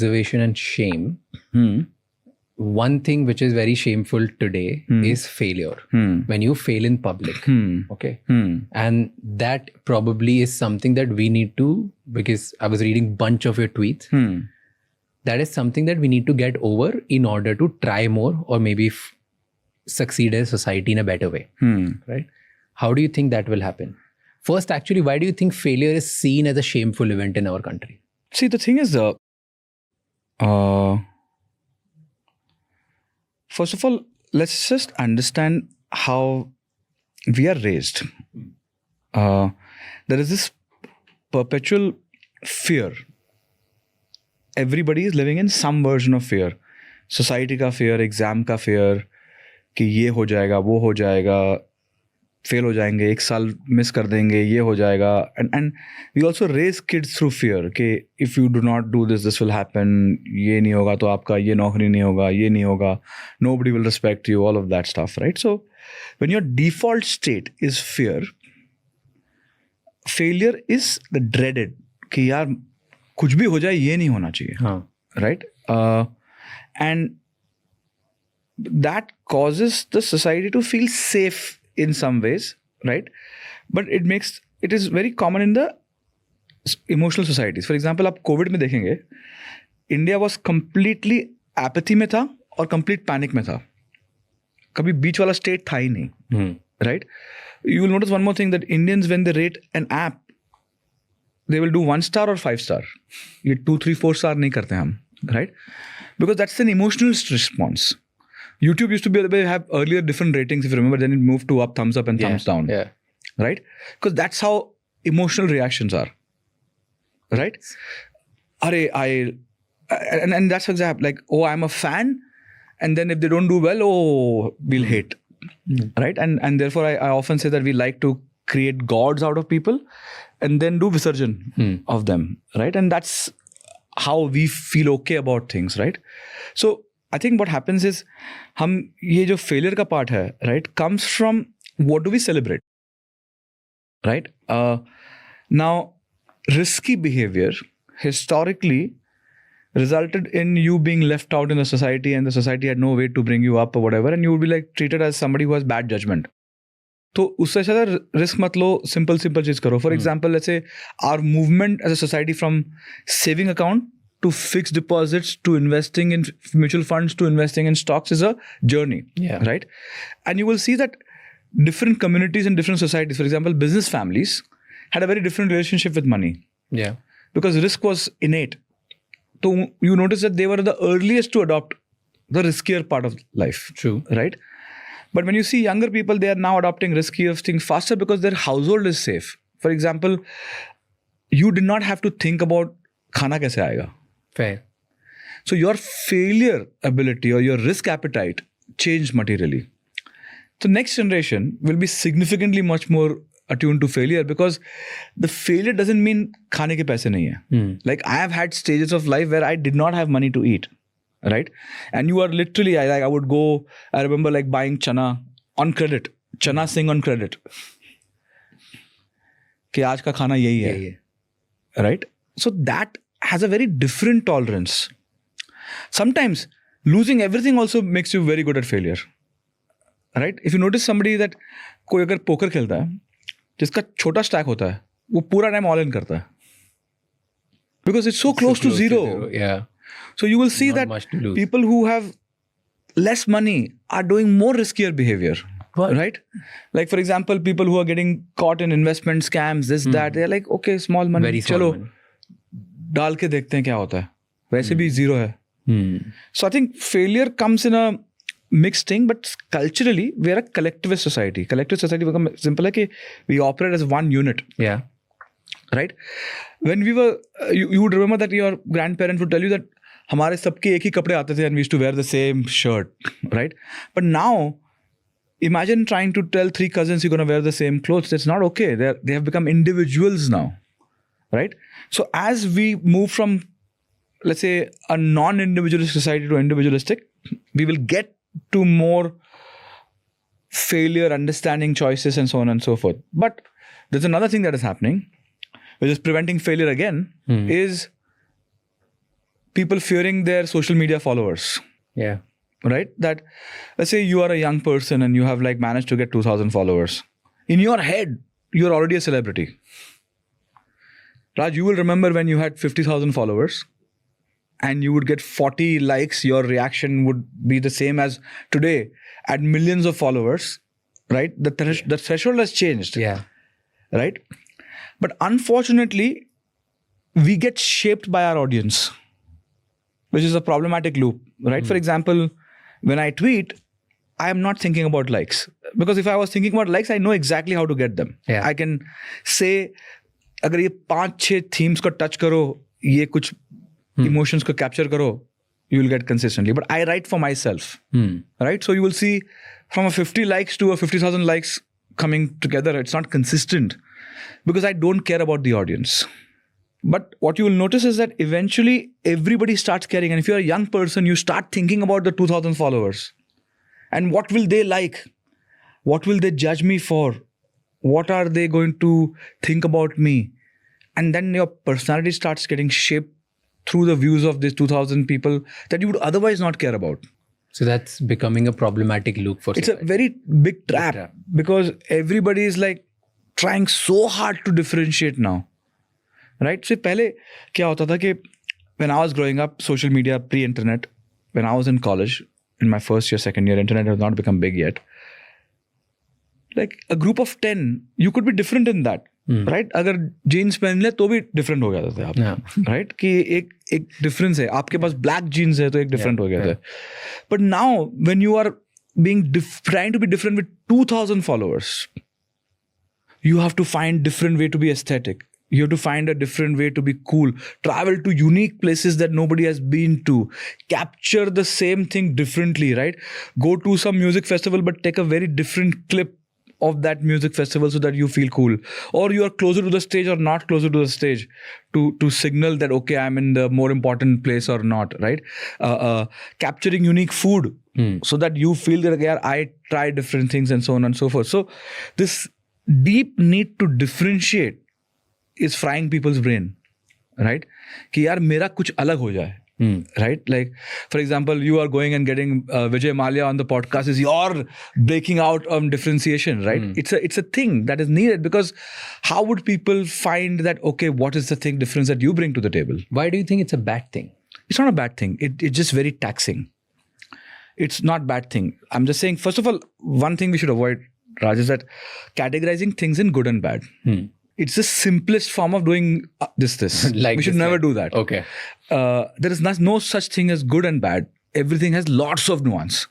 Observation and shame. Hmm. One thing which is very shameful today is failure. When you fail in public, okay? And that probably is something that we need to, because I was reading bunch of your tweets, that is something that we need to get over in order to try more or maybe succeed as a society in a better way, right? How do you think that will happen? First, actually, why do you think failure is seen as a shameful event in our country? See, the thing is, first of all, let's just understand how we are raised. There is this perpetual fear. Everybody is living in some version of fear. Society ka fear, exam ka fear, कि ये हो जाएगा, वो हो जाएगा, fail हो जाएंगे, एक साल मिस कर देंगे, ये हो जाएगा. And we also raise kids through fear कि if you do not do this, this will happen, ये नहीं होगा तो आपका ये नौकरी नहीं होगा, ये नहीं होगा, nobody will respect you, all of that stuff, right? So when your default state is fear, failure is the dreaded कि यार कुछ भी हो जाए ये नहीं होना चाहिए, right? And that causes the society to feel safe in some ways, right? But it is very common in the emotional societies. For example, आप कोविड में देखेंगे, इंडिया was completely apathy में था और complete panic में था. कभी बीच वाला state था ही नहीं, right? You will notice one more thing, that Indians, when they rate an app, they will do 1 star or 5 star. ये 2, 3, 4 star नहीं करते हम, right? Because that's an emotional response. YouTube used to have earlier different ratings, if you remember, then it moved to up, thumbs up and thumbs down, right? Because that's how emotional reactions are, right? And that's exactly like, oh, I'm a fan, and then if they don't do well, oh, we'll hate, right? And therefore I often say that we like to create gods out of people and then do Visarjan of them, right? And that's how we feel okay about things, right? So I think what happens is, हम ये जो failure का part है, right, comes from what do we celebrate, right? Now, risky behavior historically resulted in you being left out in the society, and the society had no way to bring you up or whatever, and you would be like treated as somebody who has bad judgment. तो उससे ज़्यादा risk मत लो, simple चीज़ करो. For example, let's say our movement as a society from saving account to fixed deposits, to investing in mutual funds, to investing in stocks is a journey, right? And you will see that different communities and different societies, for example, business families had a very different relationship with money. Yeah. Because risk was innate. So you notice that they were the earliest to adopt the riskier part of life. True. Right? But when you see younger people, they are now adopting riskier things faster because their household is safe. For example, you did not have to think about khana kaise aayega. Fair. So your failure ability or your risk appetite changed materially. So next generation will be significantly much more attuned to failure, because the failure doesn't mean khane ke paise nahi hai. Like I have had stages of life where I did not have money to eat, right? And you are literally, I would go, I remember like buying chana on credit, chana sing on credit. कि आज का खाना यही है, right? So that has a very different tolerance. Sometimes losing everything also makes you very good at failure, right? If you notice somebody that कोई अगर poker खेलता है जिसका छोटा स्टैक होता है, वो पूरा टाइम ऑल इन करता है, because it's so close to zero. Yeah. So you will see that people who have less money are doing more riskier behavior. What? Right? Like for example, people who are getting caught in investment scams, this, that, they're like, okay, small money, very small चलो money. डाल के देखते हैं क्या होता है, वैसे भी zero है. So I think failure comes in a mixed thing, but culturally we are a collectivist society. Collectivist society becomes simple है कि we operate as one unit. Yeah. Right? When we were, you would remember that your grandparents would tell you that हमारे सबके एक ही कपड़े आते थे and we used to wear the same shirt, right? But now, imagine trying to tell 3 cousins you're going to wear the same clothes. That's not okay. They have become individuals now, right? So as we move from, let's say, a non-individualistic society to individualistic, we will get to more failure, understanding choices, and so on and so forth. But there's another thing that is happening, which is preventing failure again, is people fearing their social media followers. Yeah. Right? That, let's say you are a young person and you have like managed to get 2,000 followers. In your head, you're already a celebrity. Raj, you will remember when you had 50,000 followers and you would get 40 likes, your reaction would be the same as today at millions of followers, right? The threshold has changed. Yeah. Right? But unfortunately, we get shaped by our audience, which is a problematic loop, right? For example, when I tweet, I am not thinking about likes. Because if I was thinking about likes, I know exactly how to get them. Yeah. I can say, अगर ये 5-6 themes को touch करो, ये कुछ emotions को capture करो, you will get consistently. But I write for myself, right? So you will see from a 50 likes to a 50,000 likes coming together. It's not consistent because I don't care about the audience. But what you will notice is that eventually everybody starts caring. And if you're a young person, you start thinking about the 2,000 followers. And what will they like? What will they judge me for? What are they going to think about me? And then your personality starts getting shaped through the views of these 2,000 people that you would otherwise not care about. So that's becoming a problematic loop for society. It's a very big trap because everybody is like trying so hard to differentiate now. Right? So pehle kya hota tha ki when I was growing up, social media pre-internet, when I was in college, in my first year, second year, internet has not become big yet. Like a group of 10, you could be different in that. Right? अगर jeans पहन ले तो भी different हो गया था आप. Right? कि एक difference है. आपके पास black jeans है तो एक different हो गया था. But now when you are being trying to be different with 2,000 followers, you have to find different way to be aesthetic. You have to find a different way to be cool. Travel to unique places that nobody has been to. Capture the same thing differently, right? Go to some music festival but take a very different clip of that music festival so that you feel cool. Or you are closer to the stage or not closer to the stage to signal that, okay, I'm in the more important place or not, right? Capturing unique food so that you feel that, yeah, I try different things and so on and so forth. So this deep need to differentiate is frying people's brain, right? कि यार मेरा कुछ अलग हो जाए. Right? Like, for example, you are going and getting Vijay Mallya on the podcast is your breaking out on differentiation, right? It's a thing that is needed because how would people find that, okay, what is the thing difference that you bring to the table? Why do you think it's a bad thing? It's not a bad thing. It's just very taxing. It's not bad thing. I'm just saying, first of all, one thing we should avoid, Raj, is that categorizing things in good and bad. It's the simplest form of doing this. Like we should never do that. Okay. There is no such thing as good and bad. Everything has lots of nuance.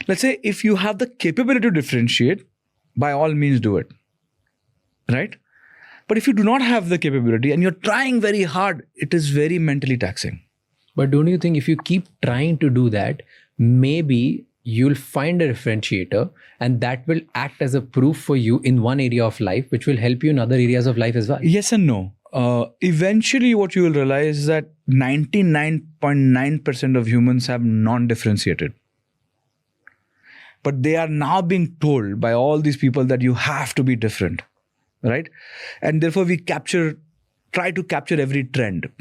Let's say if you have the capability to differentiate, by all means do it. Right? But if you do not have the capability and you're trying very hard, it is very mentally taxing. But don't you think if you keep trying to do that, maybe you'll find a differentiator and that will act as a proof for you in one area of life, which will help you in other areas of life as well? Yes and no. Eventually what you will realize is that 99.9% of humans have non-differentiated. But they are now being told by all these people that you have to be different, right? And therefore we try to capture every trend.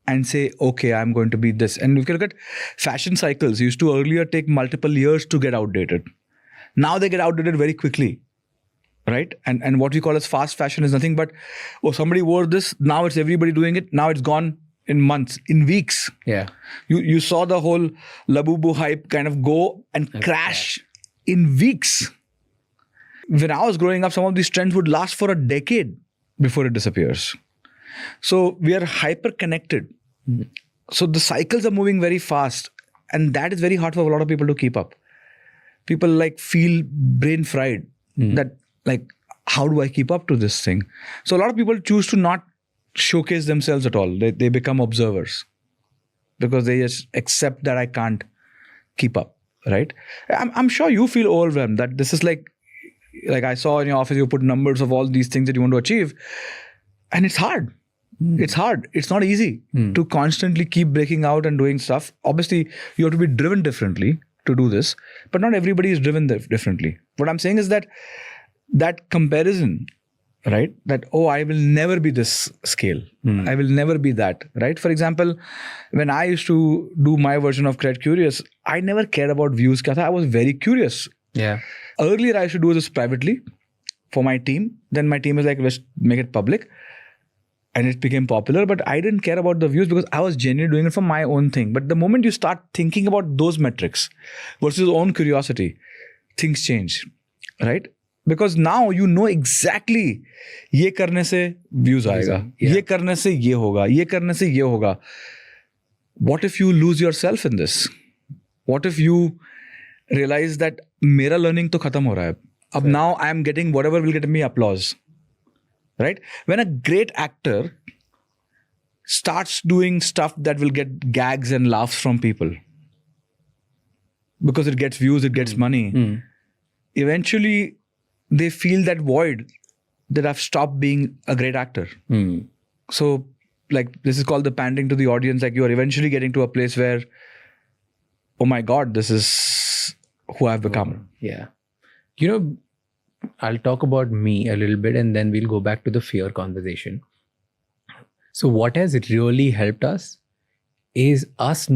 And say, okay, I'm going to be this. And if you look at fashion cycles, used to earlier take multiple years to get outdated. Now they get outdated very quickly, right? And what we call as fast fashion is nothing but, oh, somebody wore this, now it's everybody doing it, now it's gone in months, in weeks. Yeah. You saw the whole Labubu hype kind of go and crash in weeks. When I was growing up, some of these trends would last for a decade before it disappears. So we are hyper connected. So the cycles are moving very fast and that is very hard for a lot of people to keep up. People like feel brain fried that like, how do I keep up to this thing? So a lot of people choose to not showcase themselves at all. They become observers because they just accept that I can't keep up, right? I'm sure you feel overwhelmed that this is like I saw in your office, you put numbers of all these things that you want to achieve and it's hard. It's hard. It's not easy to constantly keep breaking out and doing stuff. Obviously, you have to be driven differently to do this, but not everybody is driven differently. What I'm saying is that comparison right? That, oh, I will never be this scale. I will never be that, right? For example, when I used to do my version of Cred Curious, I never cared about views. I was very curious. Yeah. Earlier, I used to do this privately for my team. Then my team was like, let's make it public. And it became popular, but I didn't care about the views because I was genuinely doing it for my own thing. But the moment you start thinking about those metrics versus your own curiosity, things change, right? Because now you know exactly ये करने से views आएगा, ये करने से ये होगा, ये करने से ये होगा. What if you lose yourself in this? What if you realize that मेरा learning तो खत्म हो रहा है. अब now I am getting whatever will get me applause. Right? When a great actor starts doing stuff that will get gags and laughs from people because it gets views, it gets money, eventually they feel that void that I've stopped being a great actor. So, like, this is called the pandering to the audience. Like, you are eventually getting to a place where, oh my God, this is who I've become. Yeah. You know, I'll talk about me a little bit and then we'll go back to the fear conversation. So what has really helped us is us